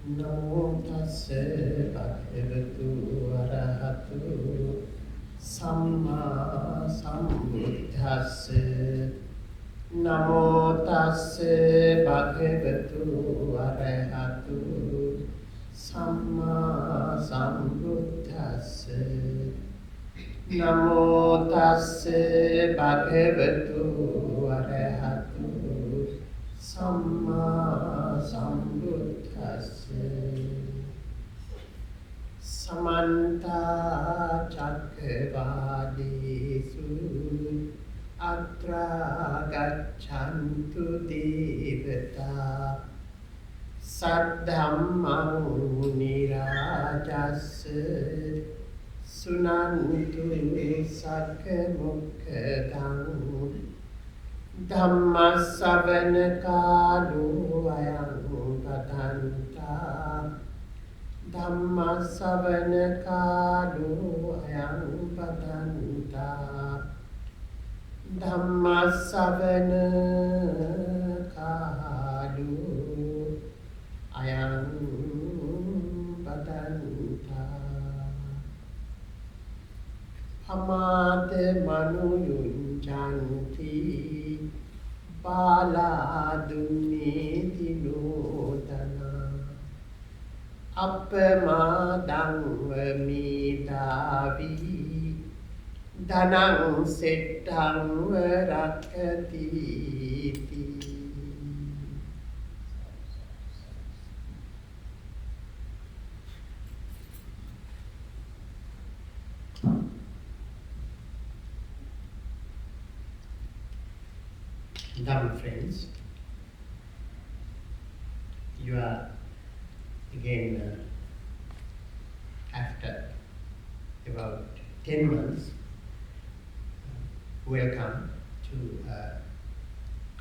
Namo tassa bhagavatu arahatu samma sambuddhassa. Namo tassa bhagavatu arahatu samma sambuddhassa. Namo tassa bhagavatu arahatu samma sambuddhassa. Samanta cakkavadesu atra gacchantu devata saddhammang nirajassa sunantu sakkamukkadang dhammasavana kalu ayang padanta dhammasavana kalu ayang padanta dhammasavana kalu ayang padanta. Amate manuyunjanti baladunni dinodana appamadang vamidavi danang settang rakkati. Dhamma friends, you are again after about 10 months welcome to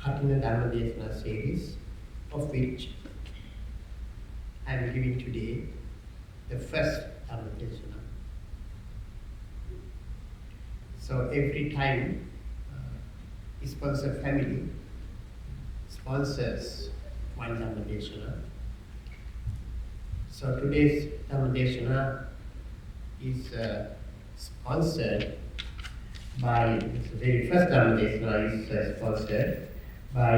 Kathina Dhamma Desana series, of which I am giving today the first Dhamma Desana. So every time sponsor family sponsors one Dhamma Desana. So today's Dhamma Desana is sponsored by, the very first Dhamma Desana is sponsored by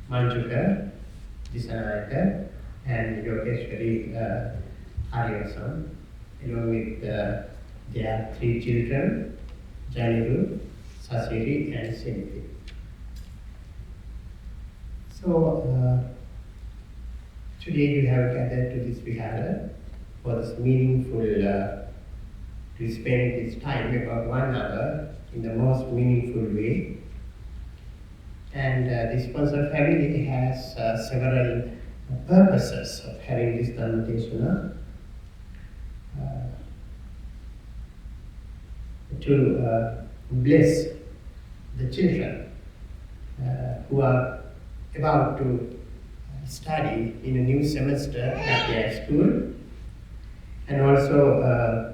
Manjuka Disanayaka and Yogeshwari Harivasan, along with their 3 children, Janiru, Sasiri and Simpi. So today you have gathered to this vihara for this meaningful, to spend this time about 1 hour in the most meaningful way. And the sponsor family has several purposes of having this Dhamma Desana. To bless the children who are about to study in a new semester at their school, and also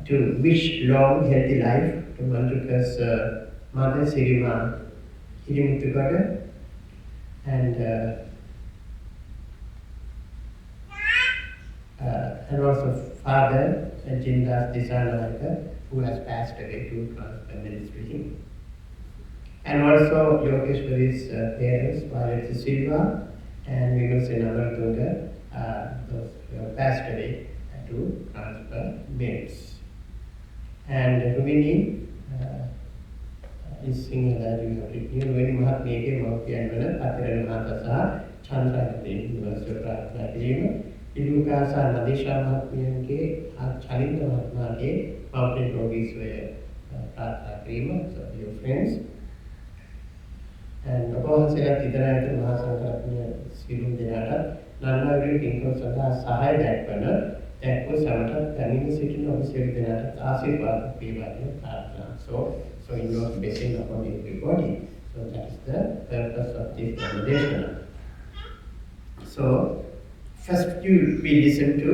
to wish long healthy life to Manjuka's mother Sirima Hirimuthugoda and also father Jindas Disanayaka, who has passed away to transfer ministry. And also Yogeshwari's parents, Violet Silva and Miguel Namartunga, those who have passed away to transfer minutes. And Rumini is singing that you have written, Ruveni Mahatmeke Maupianvana, Patirana Matasa, Chandra University of Prathna Idukasa Nadisha Mahatmiyanke, Chalinda Mahatmake, Mountain Yogis were Prathna Krima, so your friends. And Apohansela Tidarayata Mahasankarapnya Sirum Denata, Nana will think of Sada Sahai Dakpana, that was Samata, Tanini Sitin of Sir Denata, Asirvat Pivati Prathna. So in your basing upon everybody. So that is the purpose of this Dhamma. So first we listen to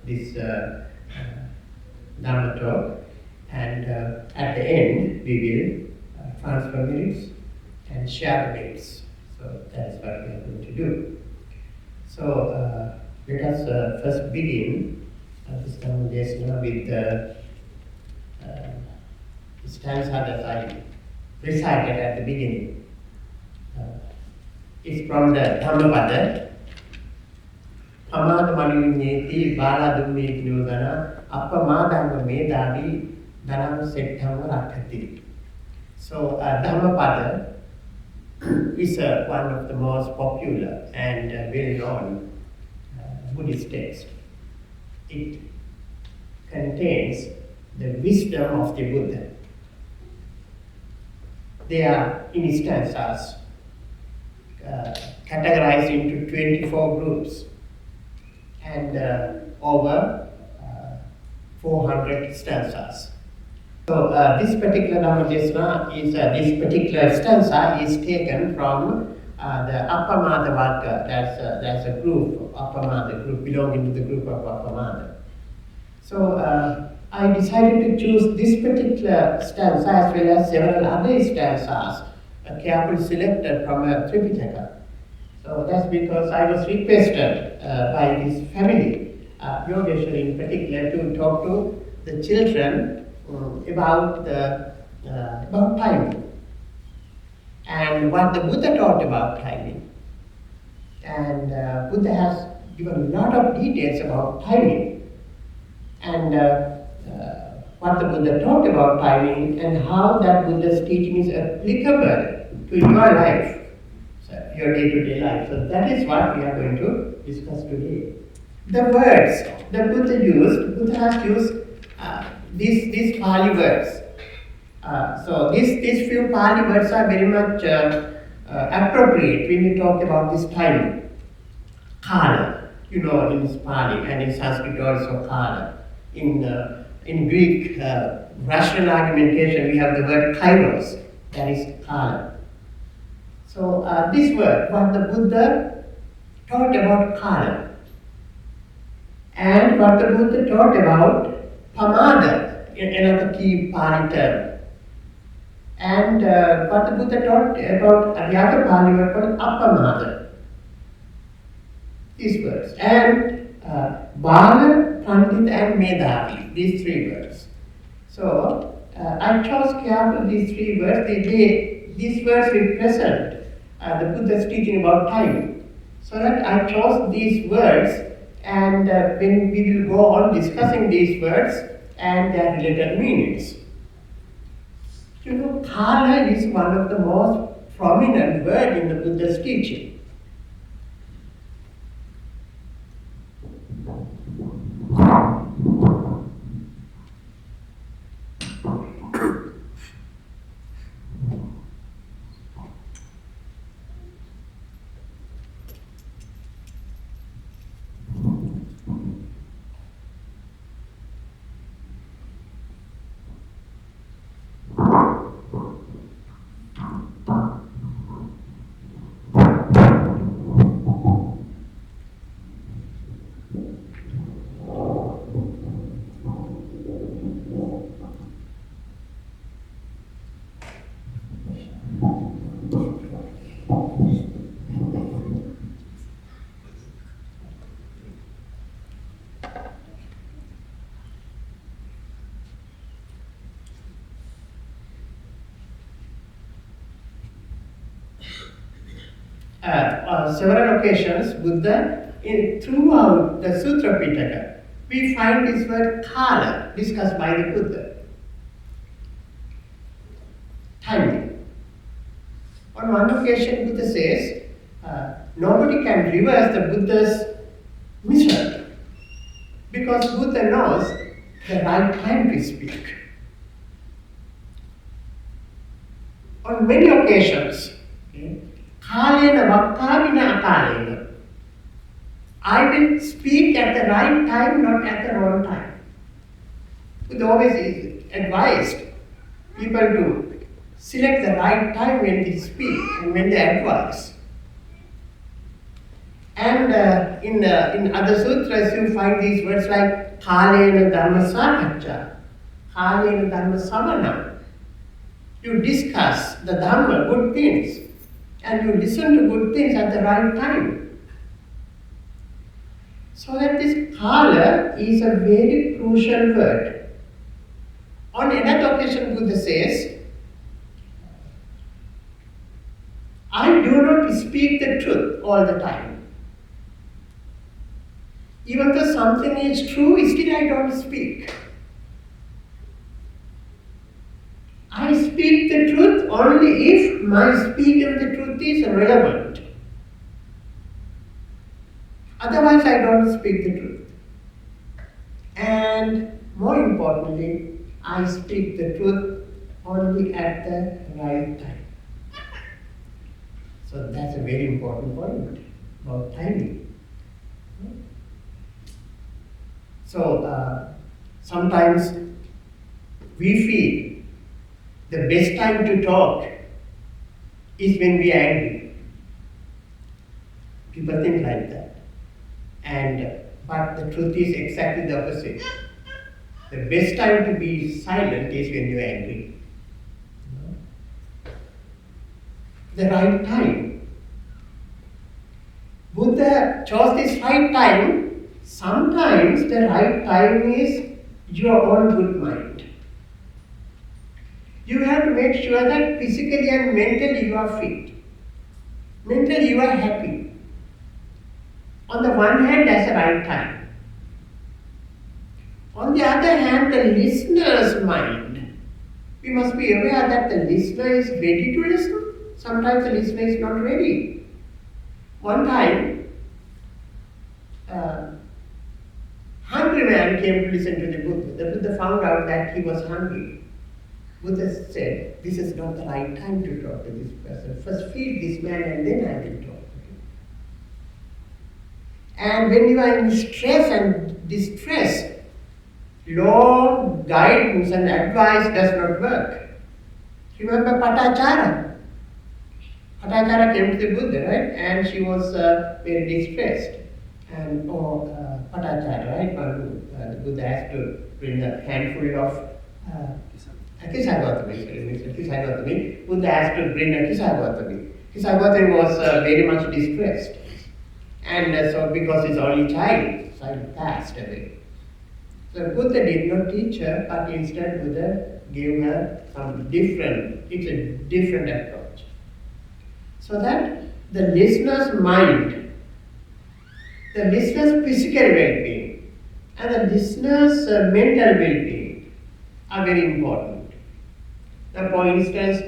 this Dhamma talk, and at the end we will transfer lyrics and share the lyrics. So that is what we are going to do. So let us first begin this conversation with the stanza that I recited at the beginning. It's from the Dhammapada. Pamada Manivinyeti Bala Dummi Nudana Appamadanga Medavi Dhanam Settham Rakati. So Dhammapada is one of the most popular and well-known Buddhist texts. It contains the wisdom of the Buddha. They are in stanzas categorized into 24 groups and over 400 stanzas. So this particular Dhammadesana is this particular stanza is taken from the Appamada Varga. That's a group, Appamada group, belonging to the group of Appamada. So I decided to choose this particular stanza as well as several other stanzas carefully selected from a Tripitaka. So that's because I was requested by this family, Yogeshwari in particular, to talk to the children about timing and what the Buddha taught about timing. And Buddha has given a lot of details about timing and what the Buddha taught about timing and how that Buddha's teaching is applicable to your life, so your day-to-day life. So that is what we are going to discuss today. The words the Buddha has used these Pali words. So these few Pali words are very much appropriate when we talk about this timing. Kala, in Pali, and in Sanskrit also Kala. In Greek, rational argumentation, we have the word kairos, that is Kala. So this word, what the Buddha taught about Kala, and what the Buddha taught about Pamada, another key Pali term, and what the Buddha taught about the other Pali word called Appamada. These words. And Bala, Pandita and Medavi, these three words. So I chose carefully these three words. These words represent the Buddha's teaching about time. So that I chose these words, and when we will go on discussing these words and their related meanings. Kala is one of the most prominent words in the Buddha's teaching. Several occasions, Buddha, throughout the Sutra Pitaka, we find this word Kala discussed by the Buddha. Timing. On one occasion, Buddha says, nobody can reverse the Buddha's mission because Buddha knows the right time to speak. On many occasions, Kalena Vakkavina Akalena. I will speak at the right time, not at the wrong time. Buddha always advised people to select the right time when they speak and when they advise. And in other sutras, you find these words like Kalena Dhamma Sakhacha, Kalena Dhamma Samana. You discuss the Dhamma, good things, and you listen to good things at the right time. So that this kala is a very crucial word. On another occasion, Buddha says, I do not speak the truth all the time. Even though something is true, still I don't speak. I speak the truth only if my speaking the truth is relevant. Otherwise, I don't speak the truth. And more importantly, I speak the truth only at the right time. So that's a very important point about timing. So sometimes we feel the best time to talk is when we are angry. People think like that. But the truth is exactly the opposite. The best time to be silent is when you are angry. The right time. Buddha chose this right time. Sometimes the right time is your own good mind. You have to make sure that physically and mentally you are fit. Mentally you are happy. On the one hand, that's the right time. On the other hand, the listener's mind. We must be aware that the listener is ready to listen. Sometimes the listener is not ready. One time, hungry man came to listen to the Buddha. The Buddha found out that he was hungry. Buddha said, this is not the right time to talk to this person. First feed this man and then I will talk to him. And when you are in stress and distress, law, guidance and advice does not work. Remember Patachara? Patachara came to the Buddha, right? And she was very distressed. And Patachara, right? The Buddha has to bring a handful of Kisagotami. Buddha has to bring a Kisagotami. Kisagotami was very much distressed. And so because his only child passed away. So Buddha did not teach her, but instead Buddha gave her some different approach. So that the listener's mind, the listener's physical well-being, and the listener's mental well-being are very important. Now, for instance,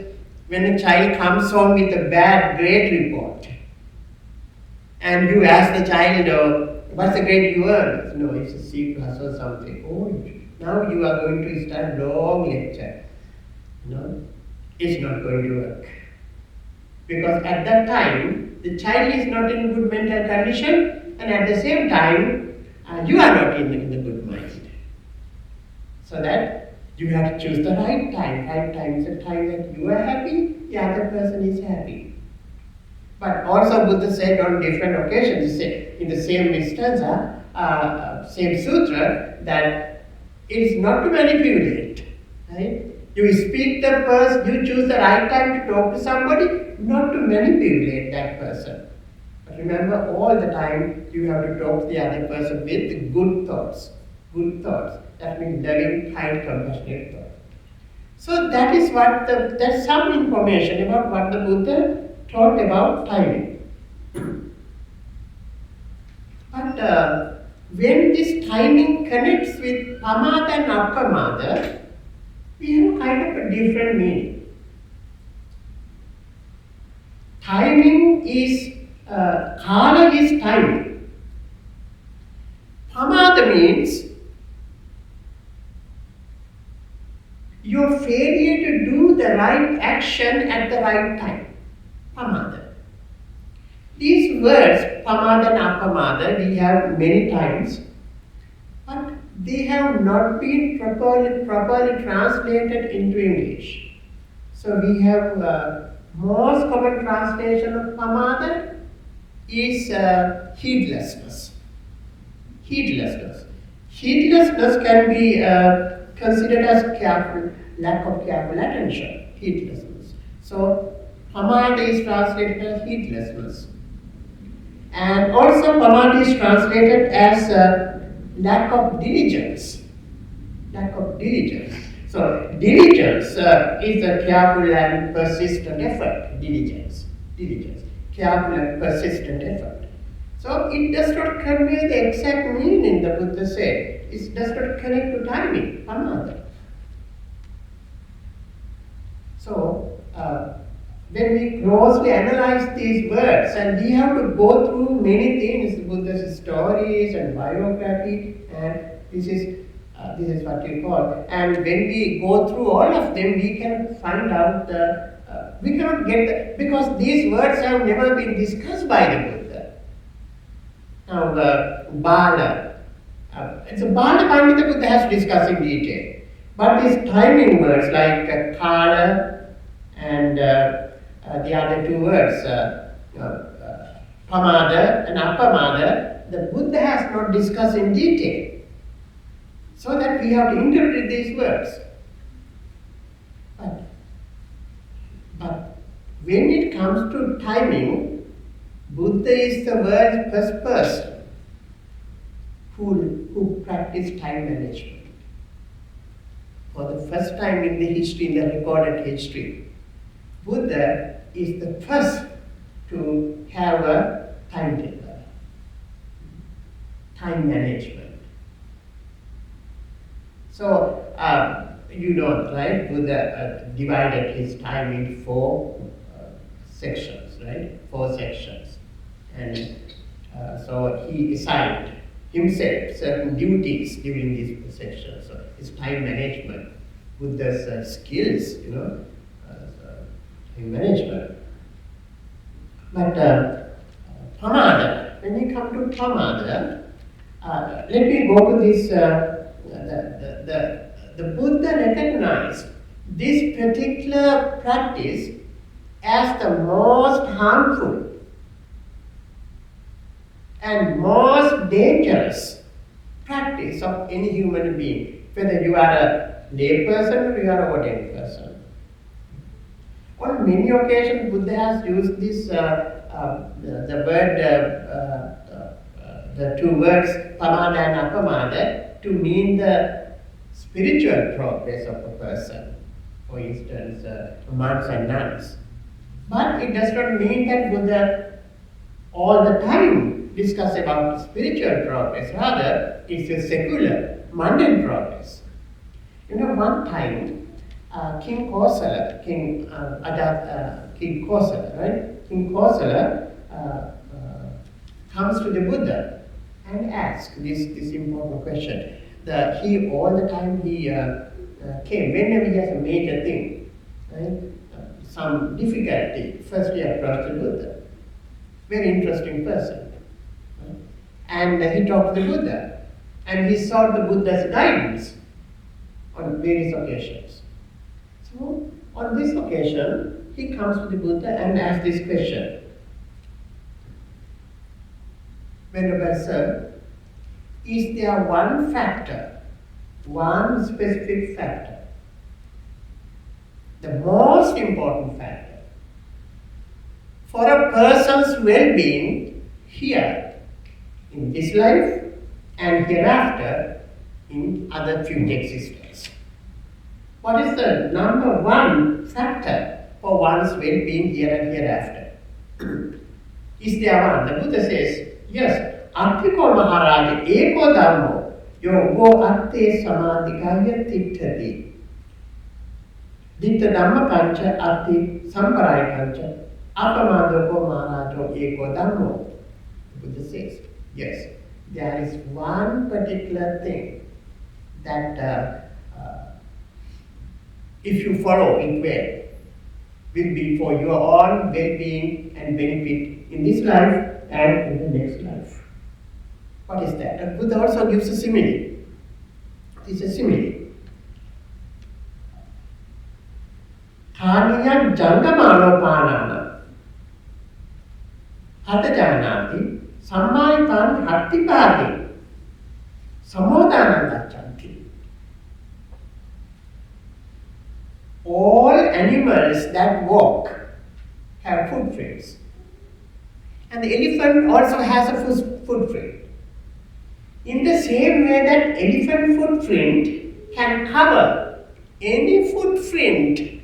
when a child comes home with a bad grade report, and you ask the child, what's the grade you earned? No, it's a C plus or something. Oh, now you are going to start long lecture. No, it's not going to work. Because at that time, the child is not in good mental condition, and at the same time, you are not in the good mind. So that you have to choose the right time. Right time is the time that you are happy, the other person is happy. But also Buddha said on different occasions, he said in the same stanza, same sutra, that it is not to manipulate. Right? You speak the person, you choose the right time to talk to somebody, not to manipulate that person. But remember, all the time you have to talk to the other person with good thoughts. Good thoughts. That means loving, kind, compassionate thoughts. So that is that's some information about what the Buddha taught about timing. But when this timing connects with pamada and appamada, we have kind of a different meaning. Timing is, kala is timing. Pamada means your failure to do the right action at the right time. Pamada. These words, pamada and appamada, we have many times, but they have not been properly translated into English. So we have most common translation of pamada is heedlessness. Heedlessness. Heedlessness can be considered as lack of careful attention. Heedlessness. So pamada is translated as heedlessness. And also pamad is translated as lack of diligence. Lack of diligence. So diligence is a careful and persistent effort. Diligence. Careful and persistent effort. So it does not convey the exact meaning the Buddha said. It does not connect to timing, pamada. So when we closely analyze these words, and we have to go through many things, the Buddha's stories and biography, and this is what we call. And when we go through all of them, we can find out we cannot get because these words have never been discussed by the Buddha. Now, Bala, it's a Bala Pandita Buddha has discussed in detail. But these timing words like Kala and the other two words, Pamada and Apamada, the Buddha has not discussed in detail. So that we have to interpret these words. But when it comes to timing, Buddha is the world's first person who practiced time management. For the first time in the history, in the recorded history, Buddha is the first to have a timetable, time management. So, you know, right, Buddha divided his time into four sections, right? 4 sections. And so he assigned himself certain duties during these sections. So his time management, Buddha's skills, you know, time management. But pamada, when we come to pamada, let me go to this. The Buddha recognized this particular practice as the most harmful and most dangerous practice of any human being, whether you are a lay person or you are a ordained person. On many occasions, Buddha has used this the two words pamada and apamada to mean the spiritual progress of a person. For instance, monks and nuns. But it does not mean that Buddha all the time discuss about spiritual progress. Rather, it's a secular, mundane progress. You know, one time, King Kosala, right? King Kosala comes to the Buddha and asks this important question. He all the time came whenever he has a major thing, right? Some difficulty. First he approached the Buddha. Very interesting person. Right? And he talked to the Buddha. And he sought the Buddha's guidance on various occasions. So, on this occasion, he comes to the Buddha and asks this question. Venerable Sir, is there one factor, one specific factor, the most important factor for a person's well-being here in this life and hereafter in other future existence? What is the number one factor for one's well-being here and hereafter? Is there one? The Buddha says, yes. Attiko Maharaja eko dhammo yogo atte samadhikaya tittati. Ditta dhamma pancha atti samparaya pancha apamadoko maharajo eko dhammo. The Buddha says, yes, there is one particular thing that if you follow it well, will be for your own well-being and benefit in this life and in the next life. What is that? And Buddha also gives a simile. It's a simile. Thaniya jangamano panana hatajanati sammaitan hattipati samodanandachanti. All animals that walk have footprints. And the elephant also has a footprint. In the same way that elephant footprint can cover any footprint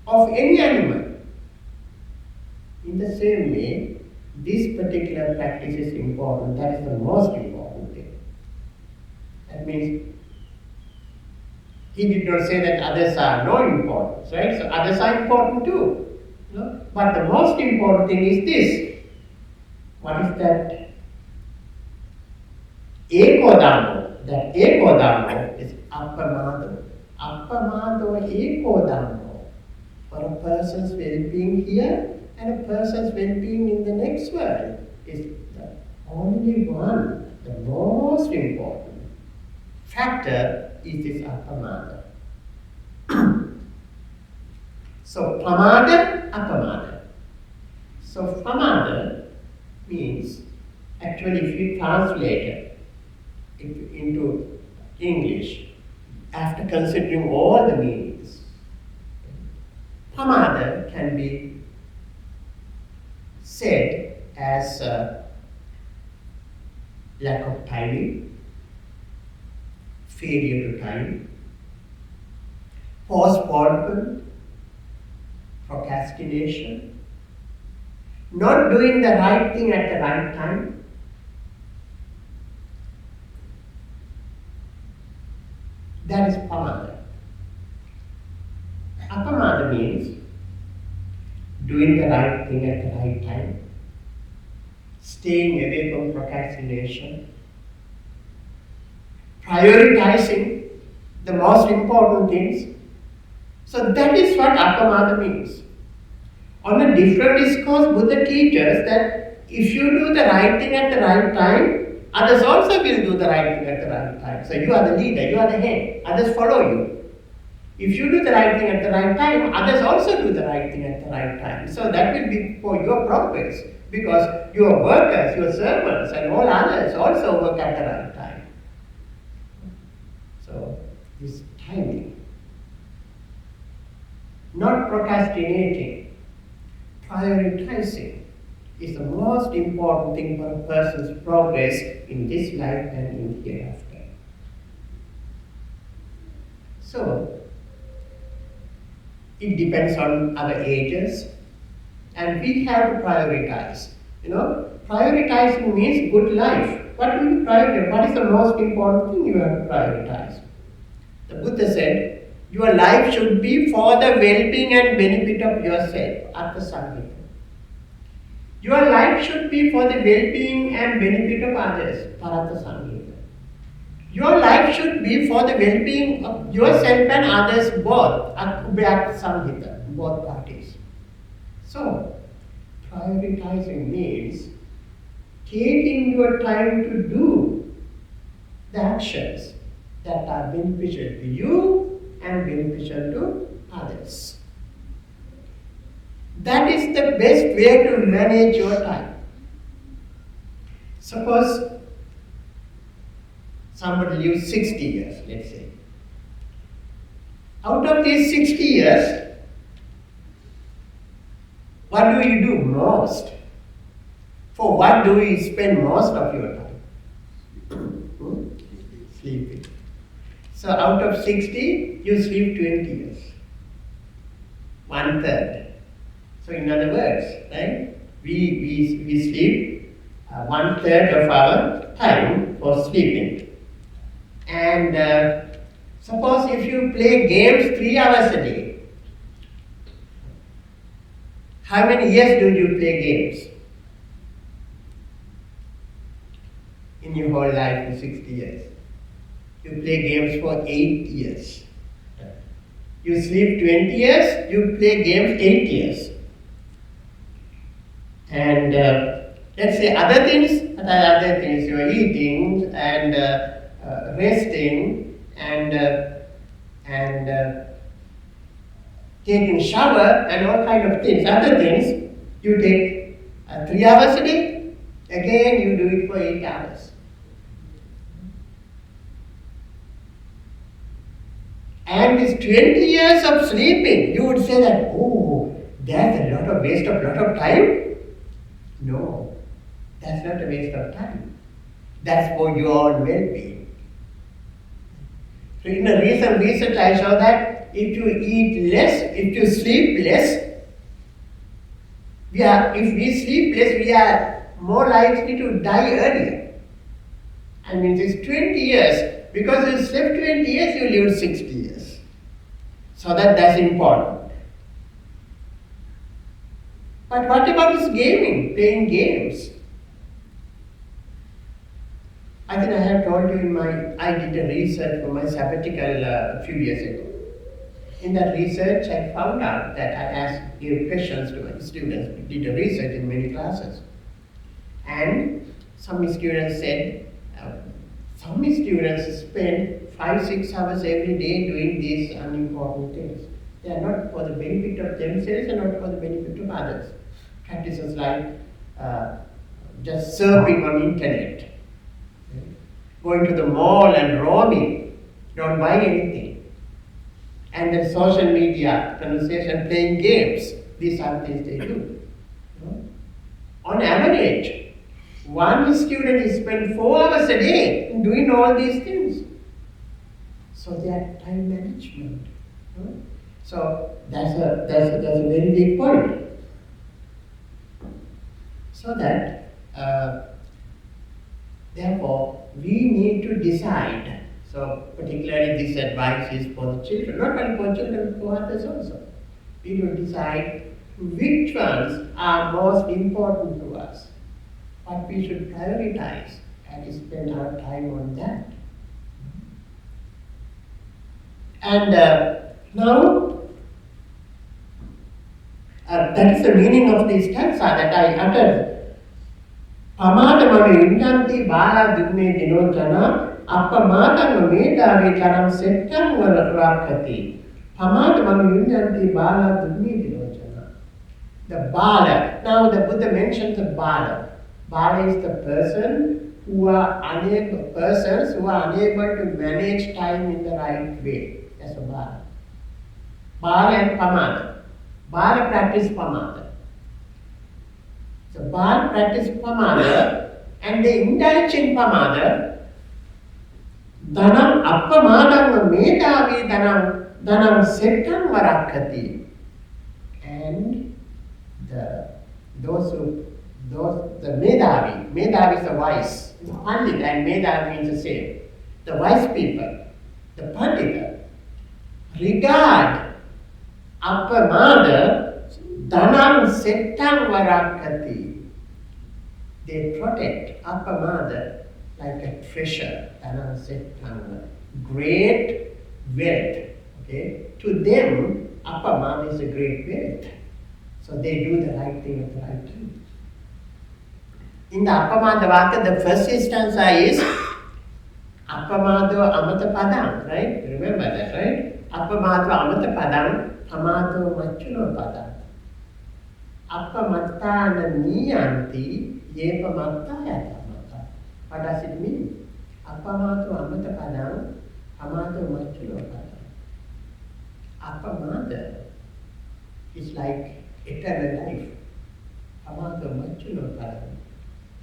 of any animal, in the same way, this particular practice is important. That is the most important thing. That means he did not say that others are no importance, right? So others are important too. You know? But the most important thing is this. What is that? Ekodhammo. That ekodhammo is appamado. Appamado ekodhammo. For a person's well-being here and a person's well-being in the next world is the only one, the most important factor is this appamada. So pramada, appamada. So pramada means, actually if you translate it into English, after considering all the meanings, pramada can be said as lack of timing, failure to time, postponement, procrastination, not doing the right thing at the right time, that is pamada. Appamada means doing the right thing at the right time, staying away from procrastination, prioritizing the most important things. So that is what appamada means. On a different discourse, Buddha teaches that if you do the right thing at the right time, others also will do the right thing at the right time. So you are the leader, you are the head, others follow you. If you do the right thing at the right time, others also do the right thing at the right time. So that will be for your progress, because your workers, your servants and all others also work at the right time. So this timing, not procrastinating, prioritizing is the most important thing for a person's progress in this life and in hereafter. So it depends on our ages, and we have to prioritize. Prioritizing means good life. What will you prioritize? What is the most important thing you have to prioritize? The Buddha said, your life should be for the well-being and benefit of yourself. Artha Samhita. Your life should be for the well-being and benefit of others. Paratha Samhita. Your life should be for the well-being of yourself and others both. Ubhyat Samhita, both parties. So, prioritizing means taking your time to do the actions that are beneficial to you and beneficial to others. That is the best way to manage your time. Suppose somebody lives 60 years, let's say. Out of these 60 years, what do you do most? For what do you spend most of your time? Sleeping. So out of 60, you sleep 20 years. 1/3. So in other words, right, we sleep 1/3 of our time for sleeping. And suppose if you play games 3 hours a day, how many years do you play games? In your whole life, in 60 years. You play games for 8 years. You sleep 20 years, you play games 8 years. And let's say other things, you are eating and resting and taking shower and all kind of things. Other things, you take 3 hours a day, again you do it for 8 hours. And this 20 years of sleeping, you would say that, oh, that's a lot of waste of time. No, That's not a waste of time. That's for your own well-being. So in a recent research I saw that if you eat less, if you sleep less, if we sleep less, we are more likely to die earlier. I mean, it's 20 years. Because you slept 20 years, you live 60 years. So that's important. But what about this gaming, playing games? I think I have told you I did a research for my sabbatical a few years ago. In that research, I found out that I gave questions to my students. We did a research in many classes. And some students said, some students spend 5-6 hours every day doing these unimportant things. They are not for the benefit of themselves and not for the benefit of others. Practices like just surfing on internet, going to the mall and roaming, don't buy anything. And then social media, conversation, playing games, these are things they do. On average, one student is spend 4 hours a day in doing all these things. So they are time management. So that's a very big point. So that, therefore, we need to decide. So particularly this advice is for the children, not only for children, but for others also. We need to decide which ones are most important to us, what we should prioritize, and spend our time on that. And now, that is the meaning of this stanza that I uttered. Pamadamanu inyanti bala dugne dinojana appamadama medave tanam settam rakati. Pamadamanu inyanti bala dugne dinojana. The bala. Now the Buddha mentions the bala. Bala is the persons who are unable to manage time in the right way. That's a bala. Bala and pamada. Bala practice pamada. So Bala practice pamada and they indulge in pamada. Dhanam appamadam medavi dhanam settam varakati. And the medavi is the wise. The pandita and medavi means the same. The wise people, the pandita, regard appamada dhanam settam varakati. They protect appamada like a treasure, dhanam settam, great wealth. Okay? To them, appamada is a great wealth. So they do the right thing at the right time. In the appamada vaka, the first instance is appamado amata padam, right? Remember that, right? Appamado amata padam, pamado machuno padam. Appamattana niyanti, yepamattaya tamata. What does it mean? Appamado amata padam, pamado machuno padam. Appamada is like eternal life. Pamado machuno padam.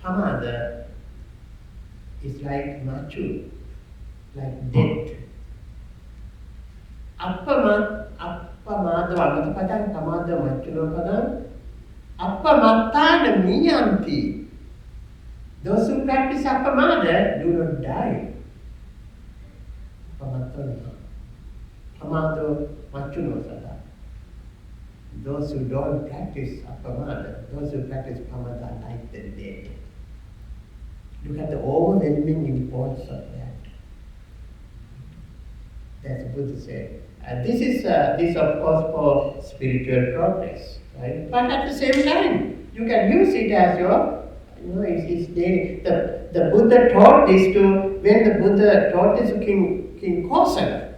Pamada is like machu, like death. Appamado amata padam, pamado machuno padam. Appamattana niyanti. Those who practice appamada do not die. Pamado machuno sada. Those who don't practice appamada, those who practice pamada are like the dead. Look at the overwhelming importance of that. That's what Buddha said. This of course for spiritual progress, right? But at the same time, you can use it as your, it's daily. The Buddha taught this when the Buddha taught this to King Kosala,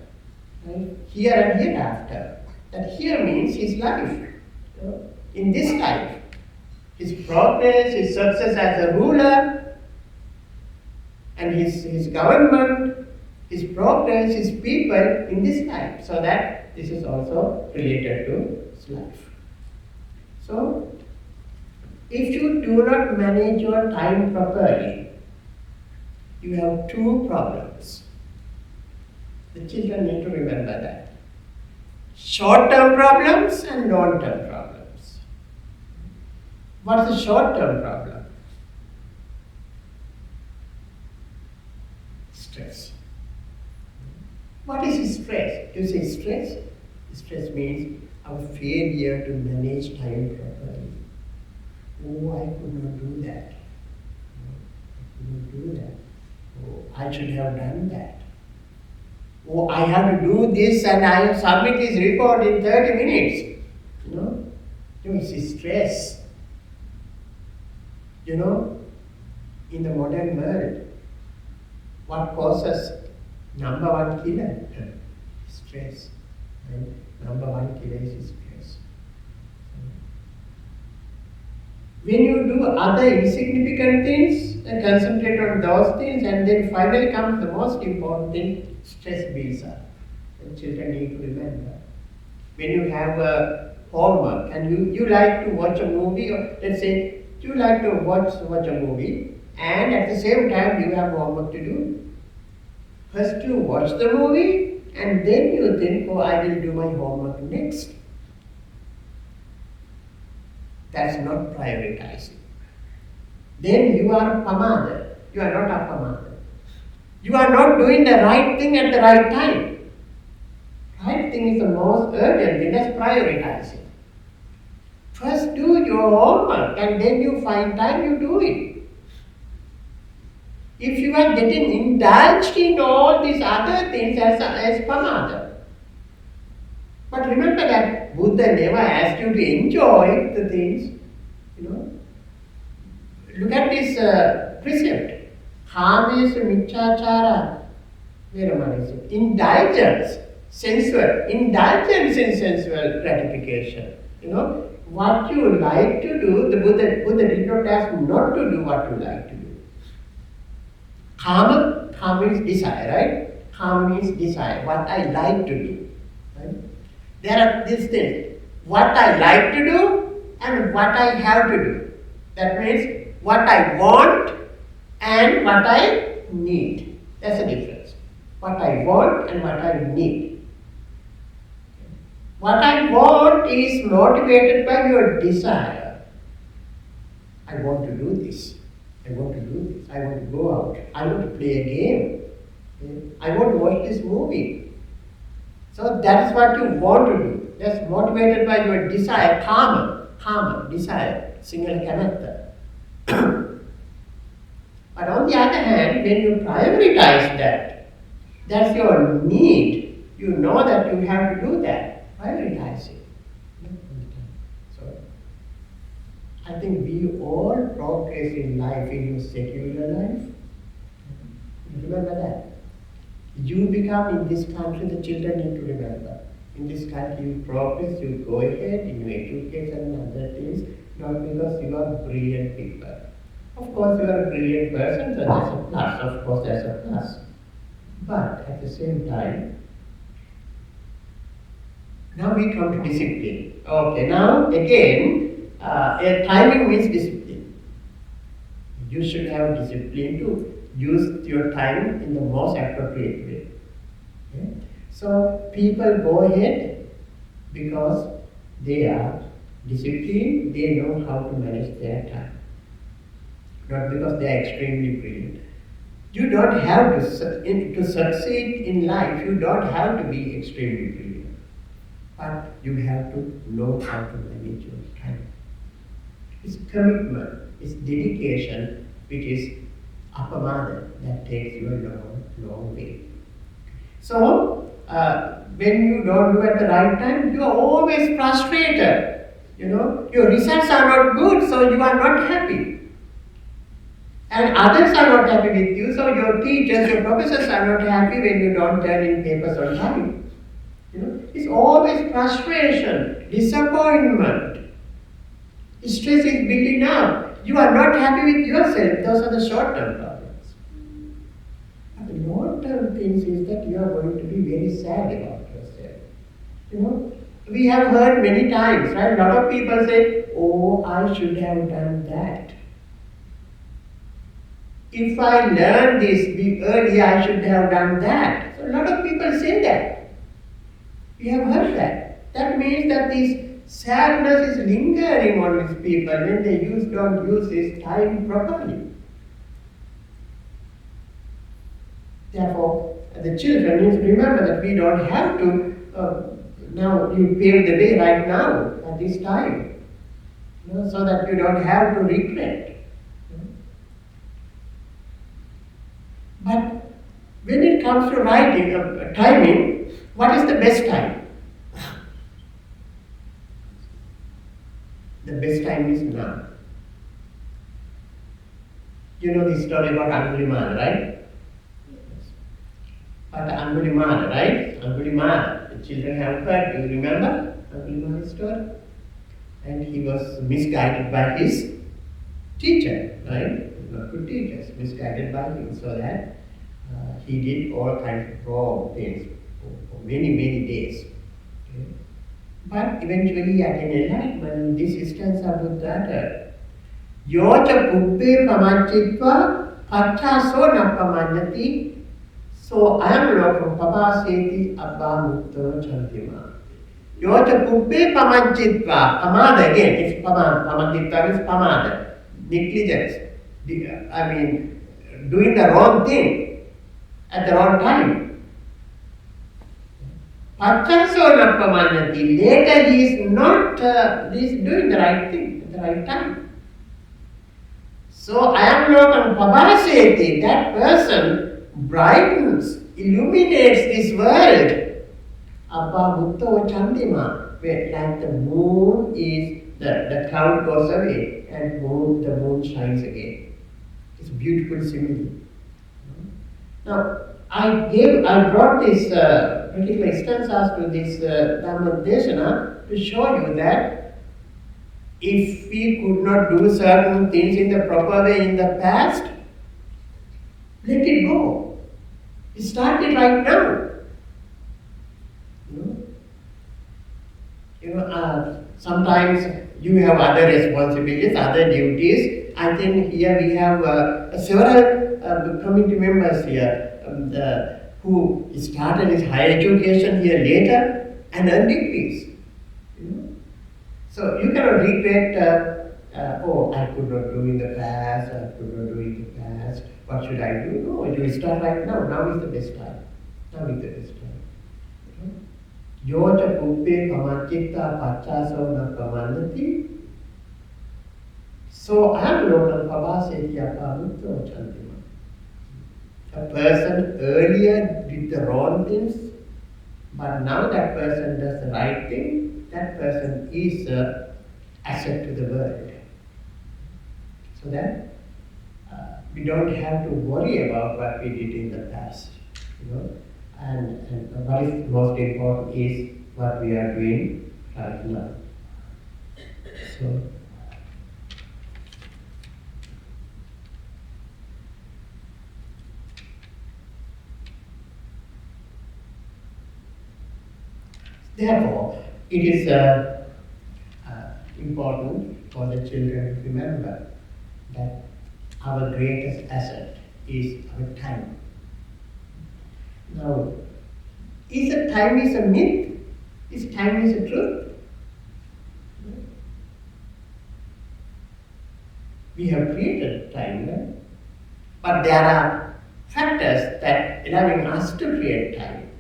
right? Here and hereafter. That here means his life. In this life, his progress, his success as a ruler, and his government, his progress, his people in this life. So that this is also related to his life. So, If you do not manage your time properly, you have two problems. The children need to remember that. Short-term problems and long-term problems. What's the short-term problem? Stress. What is stress? You say stress? Stress means our failure to manage time properly. Oh, I could not do that. I could not do that. Oh, I should have done that. Oh, I have to do this and I will submit this report in 30 minutes. No, it's stress. In the modern world, what causes number one killer? Stress. And number one killer is stress. When you do other insignificant things and concentrate on those things, and then finally comes the most important thing, stress builds up. And children need to remember. When you have a homework and you like to watch a movie, or let's say you like to watch a movie, and at the same time you have homework to do. First you watch the movie, and then you think, oh, I will do my homework next. That's not prioritizing. Then you are a pamada. You are not a pamada. You are not doing the right thing at the right time. Right thing is the most urgent thing. That's prioritizing. First do your homework and then you find time, you do it. If you are getting indulged in all these other things as pamada. But remember that Buddha never asked you to enjoy the things. Look at this precept. Kamesu miccachara veramani. Indulgence in sensual gratification. What you like to do, the Buddha did not ask not to do what you like to do. Kama means desire, right? Kama means desire, what I like to do. Right? There are these things, what I like to do and what I have to do. That means what I want and what I need. That's the difference. What I want and what I need. What I want is motivated by your desire. I want to do this. I want to do this. I want to go out. I want to play a game. Okay? I want to watch this movie. So that is what you want to do. That's motivated by your desire. Kama, desire. Single character. But on the other hand, when you prioritize that, that's your need. You know that you have to do that. Prioritize it. So, I think we all progress in life, in your secular life. Remember that. You become in this country, the children need to remember. In this country, you progress, you go ahead in your education and other things, not because you are brilliant people. Of course, you are a brilliant person, so that's a plus. Of course, that's a plus. But at the same time, now we come to discipline. Okay, now again, timing means discipline. You should have discipline to use your time in the most appropriate way. Okay? So people go ahead because they are disciplined, they know how to manage their time. Not because they are extremely brilliant. You don't have to succeed in life, you don't have to be extremely brilliant. But you have to know how to manage your time. It's commitment, it's dedication, which is apamada, that takes you a long way. So, when you don't do at the right time, you are always frustrated. Your results are not good, so you are not happy. And others are not happy with you, so your teachers, your professors are not happy when you don't turn in papers on time. It's always frustration, disappointment. Stress is building up. You are not happy with yourself. Those are the short-term problems. But the long-term things is that you are going to be very sad about yourself. we have heard many times, right? A lot of people say, oh, I should have done that. If I learned this earlier, I should have done that. So a lot of people say that. We have heard that. That means that this sadness is lingering on these people when they don't use this time properly. Therefore, the children need to remember that we don't have to, now you pave the way right now at this time, so that you don't have to regret. But when it comes to writing, timing, what is the best time? The best time is now. You know the story about Angulimala, right? But Angulimala, right? Angulimala, the children have heard, you remember Angulimala's story? And he was misguided by his teacher, right? Not good teachers, misguided by him, so that he did all kinds of wrong things for many, many days. Okay? But eventually, at an enlightenment, this instance of Buddha, Yocha Puppe Pamachitva Pachaso Napamanyati. So I am Lord Papaseti Abba Mutto Chantima. Yocha Puppe Pamachitva. Pamada again, it's Pamachitva is Pamada. Negligence. I mean, doing the wrong thing at the wrong time. Pachaso Napamanyati. Later he is not he is doing the right thing at the right time. So I am Lokam Pabaseti, that person brightens, illuminates this world. Abba Bhutto Chandima, where like the moon is, the cloud goes away and the moon shines again. It's a beautiful simile. Now, I brought this particular instance as to this Dhamma Deshana to show you that if we could not do certain things in the proper way in the past, let it go. Start it right now. Sometimes you have other responsibilities, other duties. I think here we have several committee members here who started his higher education here later and earned degrees. So you cannot regret, oh, I could not do in the past, I could not do in the past, what should I do? No, you start right now. Now is the best time. Now is the best time. Yocha puppe pamachitta pachaso na pamannati. So I am Lokam Pabaseti Apamutto Chantima. A person earlier did the wrong things, but now that person does the right thing. That person is an asset to the world. So that we don't have to worry about what we did in the past. And what is most important is what we are doing right now. So, therefore, it is important for the children to remember that our greatest asset is our time. Now, is that time is a myth? Is time is a truth? We have created time, right? But there are factors that allowing us to create time.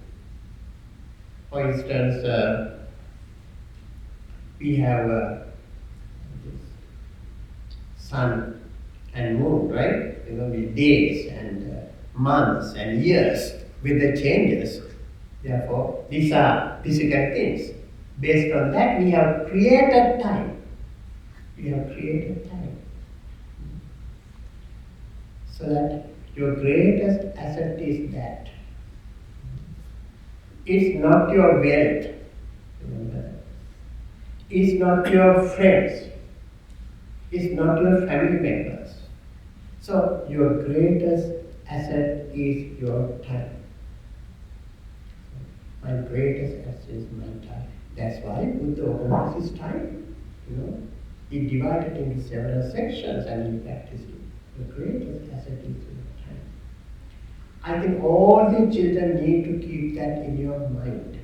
For instance, we have sun and moon, right? With days and months and years with the changes. Therefore, these are physical things. Based on that, we have created time. We have created time. So that your greatest asset is that. It's not your wealth. Remember that. It's not your friends. It's not your family members. So your greatest asset is your time. My greatest asset is my time. That's why Buddha organizes his time. He divided into several sections and he practiced it. The greatest asset is your time. I think all the children need to keep that in your mind.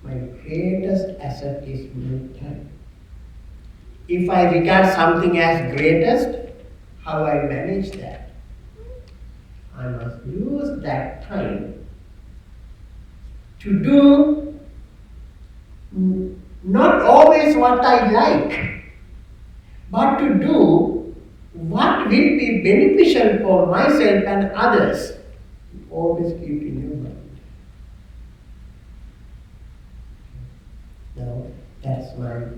My greatest asset is my time. If I regard something as greatest, how I manage that? I must use that time to do not always what I like, but to do what will be beneficial for myself and others. Always keep in your mind. Now, that's my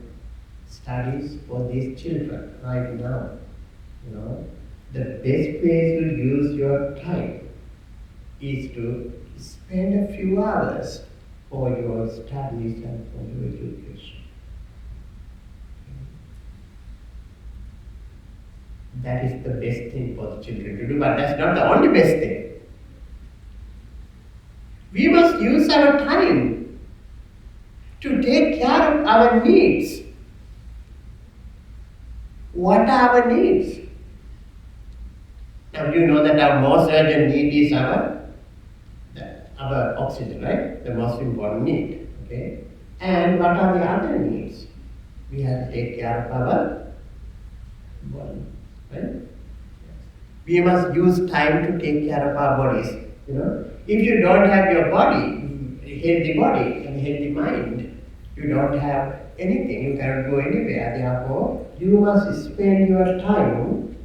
studies for these children right now. The best way to use your time is to spend a few hours for your studies and for your education. That is the best thing for the children to do, but that's not the only best thing. We must use our time to take care of our needs. What are our needs? Now you know that our most urgent need is our oxygen, right? The most important need. Okay? And what are the other needs? We have to take care of our body, right? We must use time to take care of our bodies. If you don't have your healthy body and healthy mind, you don't have anything, you cannot go anywhere. Therefore, you must spend your time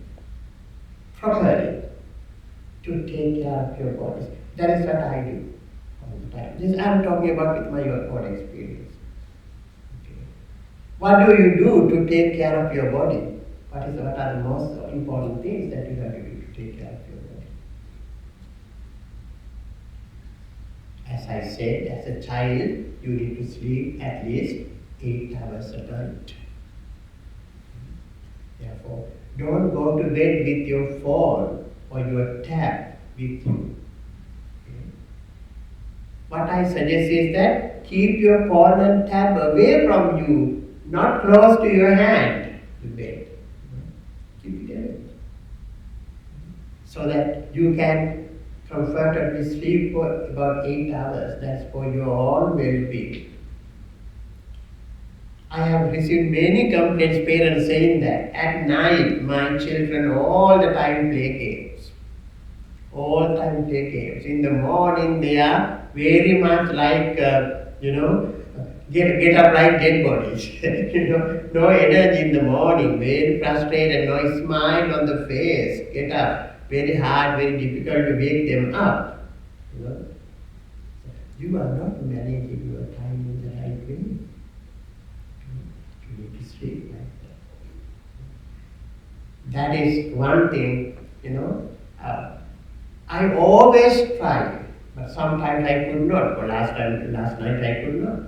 properly to take care of your bodies. That is what I do all the time. This I am talking about with my own experience. Okay. What do you do to take care of your body? What are the most important things that you have to do to take care of your body? As I said, as a child, you need to sleep at least 8 hours a night. Therefore, don't go to bed with your phone or your tab with you. Okay? What I suggest is that keep your phone and tab away from you, not close to your hand, the bed. Keep it away. So that you can comfortably sleep for about 8 hours. That's for your own well-being. I have received many complaints, parents saying that at night my children all the time play games. All the time play games. In the morning they are very much like, get up like dead bodies. No energy in the morning, very frustrated, no smile on the face, get up. Very hard, very difficult to wake them up. You are not managing your time in the right way. You need to sleep like that. That is one thing, I always try, but sometimes I could not. For last night I could not.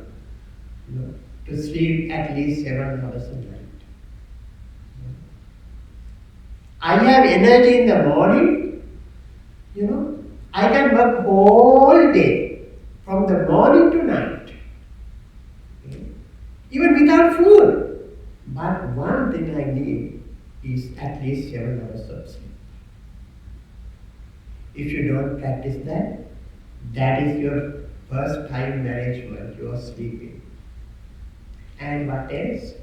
To sleep at least 7 hours a night. I have energy in the morning, I can work all day, from the morning to night, even without food. But one thing I need is at least 7 hours of sleep. If you don't practice that, that is your first time management, you are sleeping. And what else?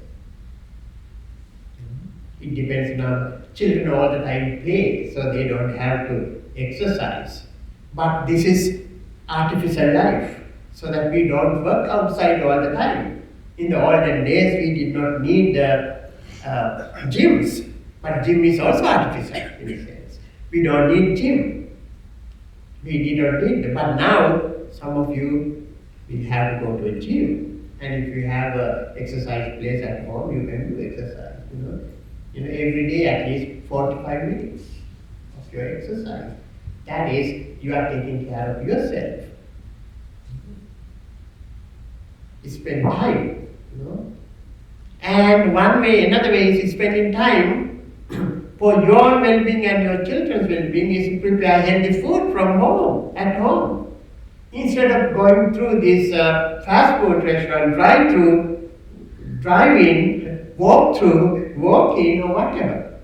It depends on children all the time play, so they don't have to exercise. But this is artificial life, so that we don't work outside all the time. In the olden days, we did not need gyms, but gym is also artificial in a sense. We don't need gym. We did not need them. But now, some of you will have to go to a gym. And if you have an exercise place at home, you can do exercise. Every day at least 45 minutes of your exercise. That is, you are taking care of yourself. Spend time, And another way is spending time for your well-being and your children's well-being is to prepare healthy food from home, at home. Instead of going through this fast food restaurant, drive in, walk through, walk in, or whatever.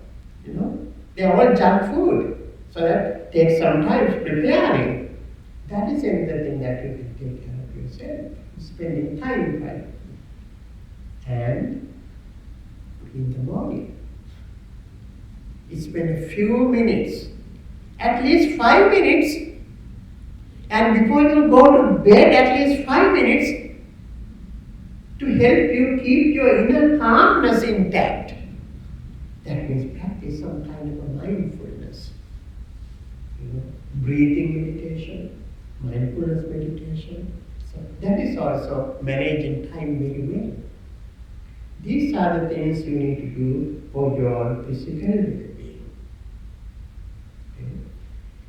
They are all junk food. So that takes some time preparing. That is another thing that you can take care of yourself. Spending time, right? And in the morning, you spend a few minutes, at least 5 minutes, and before you go to bed, at least 5 minutes to help you keep your inner calmness intact. That means practice some kind of a mindfulness. Breathing meditation, mindfulness meditation. So that is also managing time very well. These are the things you need to do for your physical well-being.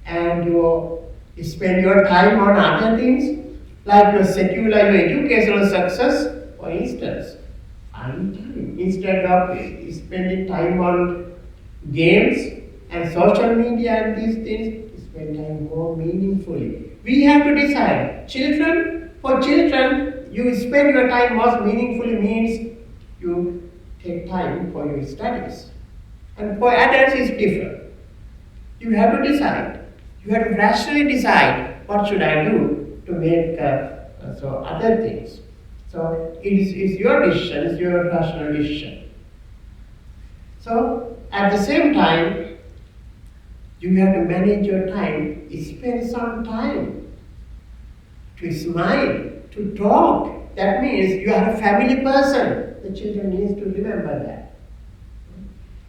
And you spend your time on other things, like your secular, your educational success, for instance. Find time. Instead of spending time on games and social media and these things, spend time more meaningfully. We have to decide. For children, you spend your time most meaningfully means you take time for your studies. And for adults, it's different. You have to decide. You have to rationally decide what should I do to make other things. So it's your decision, it's your rational decision. So at the same time, you have to manage your time. Spend some time to smile, to talk. That means you are a family person. The children need to remember that.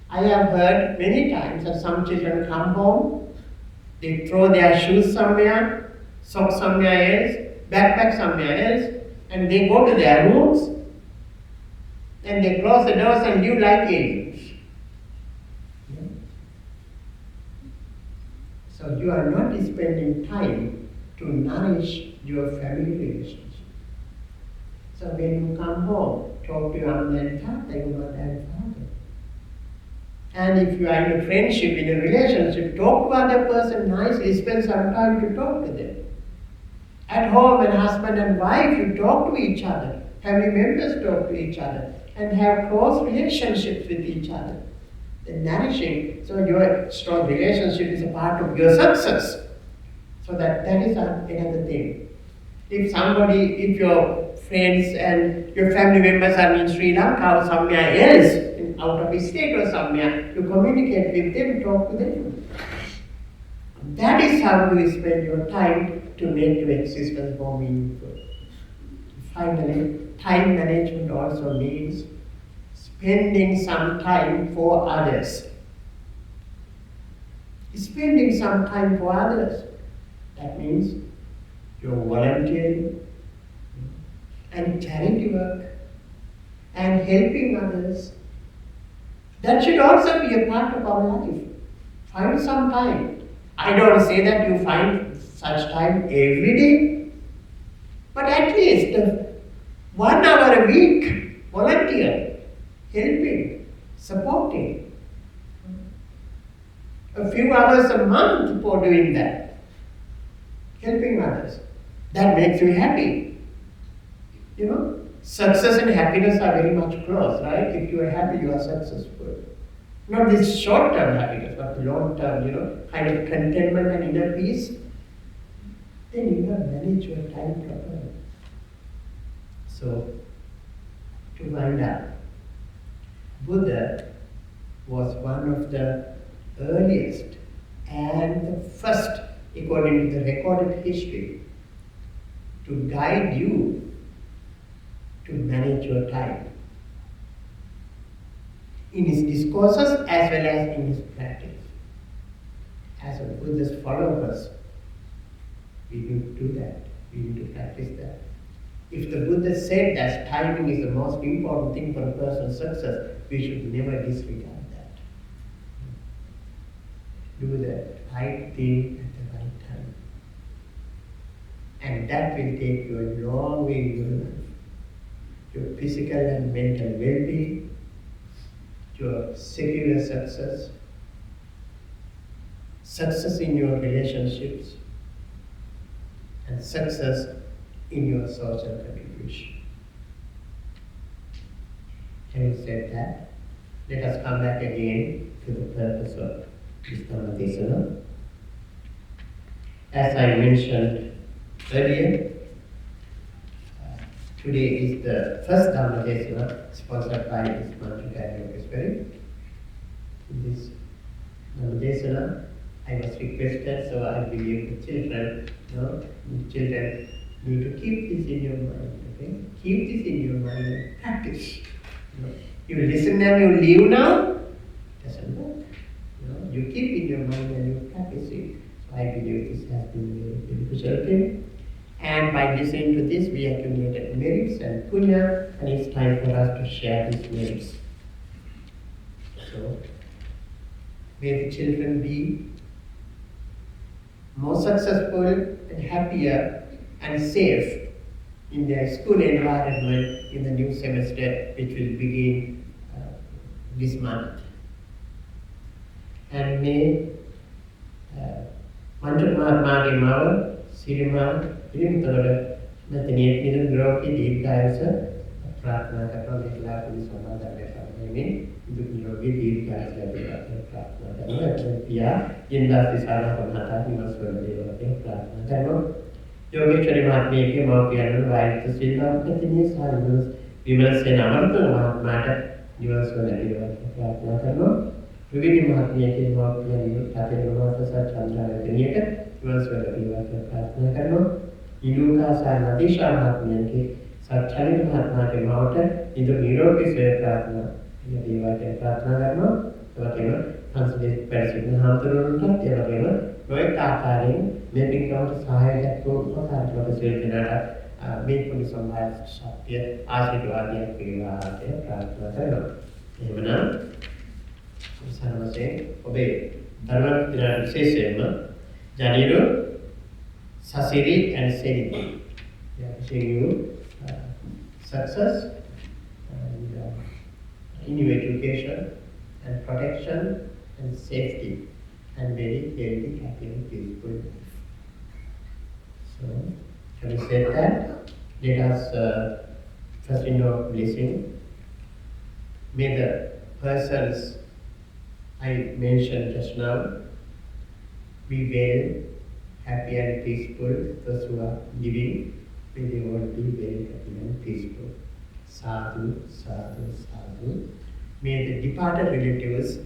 I have heard many times that some children come home, they throw their shoes somewhere, socks somewhere else, backpack somewhere else, and they go to their rooms, and they close the doors and live like aliens. So you are not spending time to nourish your family relationship. So when you come home, talk to your mother and father, your mother and father. And if you are in a friendship, in a relationship, talk to other person nicely, spend some time to talk to them. At home, when husband and wife, you talk to each other. Family members talk to each other and have close relationships with each other. Then nourishing, so your strong relationship is a part of your success. So that is another thing. If your friends and your family members are in Sri Lanka or somewhere else, out of the state or somewhere, you communicate with them, talk to them. That is how you spend your time to make your existence more meaningful. Finally, time management also means spending some time for others. Spending some time for others. That means you're volunteering and charity work and helping others. That should also be a part of our life. Find some time. I don't say that you find such time every day, but at least 1 hour a week, volunteer, helping, supporting. A few hours a month for doing that, helping others. That makes you happy. Success and happiness are very much close, right? If you are happy, you are successful. Not this short-term happiness, but long-term, kind of contentment and inner peace. Then you have managed your time properly. So, to wind up, Buddha was one of the earliest and the first, according to the recorded history, to guide you to manage your time in his discourses as well as in his practice. As a Buddhist followers, we need to do that. We need to practice that. If the Buddha said that timing is the most important thing for a person's success, we should never disregard that. Do the right thing at the right time. And that will take you a long way in your life. Your physical and mental well-being, your secular success, success in your relationships, and success in your social contribution. Having said that, let us come back again to the purpose of this Dhammadesana. As I mentioned earlier, today is the first Dhammadesana sponsored by this Mantrika Yogeswari. In this Dhammadesana, I was requested, so I believe the children, need to keep this in your mind, okay? Keep this in your mind and practice. You listen and you leave now, doesn't work. You keep in your mind and you practice it. So I believe this has been very beneficial to you. And by listening to this, we accumulated merits and punya, and it's time for us to share these merits. So, may the children be more successful and happier and safe in their school environment in the new semester, which will begin this month. And may Mantra Mahatma Mawa, Sirima, Irimutara, Nathaniel, Nidan Groki, Dirgayasa, Pratna, Kapamela, Pulisama, Name, Duki, Dirgayasa, Pratna, Pia, Yinda Sisana, Pamata, he was going to be Pratna. Yogeshwari Mahatma came out piano, while the Silla continues silence. We will say Namartha Mahatma, you also let you Pratna. Ruvini Mahatma came out piano, Tatin Mata Chandra, the Nika, you also let you Pratna. Iluka Sanadisha Mahatma, Satchali Mahatma came out, into Europe is where Pratna, in the Diva Pratna, whatever, translate Persian Hamturu, whatever. නොයෙක් ආකාරයෙන් මේ පින්කමට සහායයක් උපකාරක සියලුනාට මේ පුණ්‍ය සම්භාර ශක්තිය ආශිර්වාදයක් වේවා කියලා ප්‍රාර්ථනා කරනවා. එහෙමනම් සර්වසේ ඔබේ ධර්ම විශේෂයෙන්ම ජනීරු සසිරි and sanity. Wishing you success and in your education and protection and safety. And very healthy, happy and peaceful life. So, having said that, let us first invoke blessing. May the persons I mentioned just now be well, happy and peaceful. Those who are living, may they all be very happy and peaceful. Sadhu, sadhu, sadhu. May the departed relatives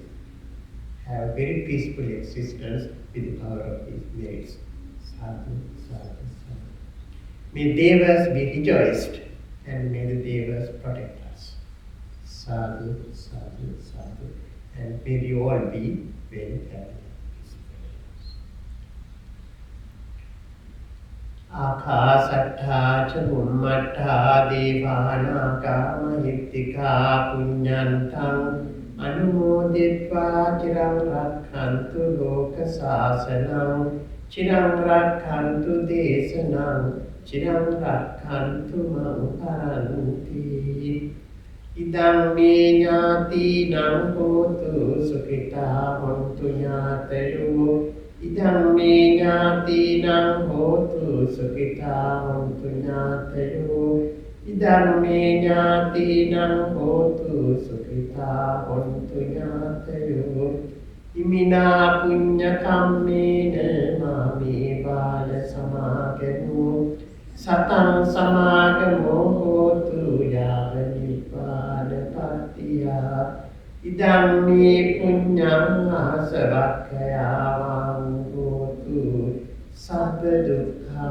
have very peaceful existence with the power of these merits. Sadhu, sadhu, sadhu. May Devas be rejoiced and may the Devas protect us. Sadhu, sadhu, sadhu. And may we all be very happy. Akhasattha cha bhummattha devanaga mahittika punyantang Anumoditva chiram rakhantu loka sasanam chiram rakhantu desanam chiram rakhantu mamparanti idam me jnatinam hotu sukhita hontu jnatayo idam me jnatinam hotu sukhita hontu jnatayo idam me jnatinam hotu sukhita hontu jnatayo imina punya kammena mami bala samagamo satang samagamo hotu yava nibbana pattiya idam me punyam asavakkaya hotu sabba dukkha